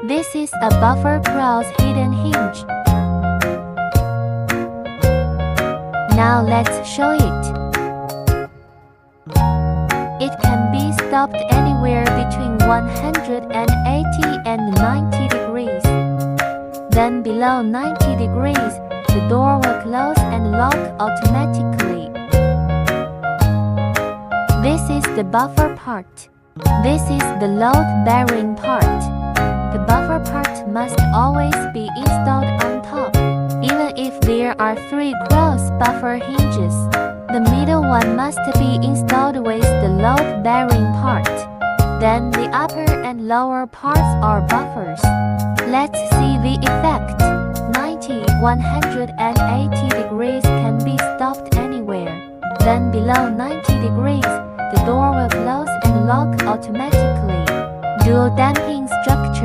This is a buffer cross hidden hinge. Now let's show it. It can be stopped anywhere between 180 and 90 degrees. Then below 90 degrees, the door will close and lock automatically. This is the buffer part. This is the load-bearing part. The buffer part must always be installed on top, even if there are 3 cross buffer hinges. The middle one must be installed with the load-bearing part. Then the upper and lower parts are buffers. Let's see the effect. 90, 180 degrees can be stopped anywhere. Then below 90 degrees, the door will close and lock automatically. Dual damping structure.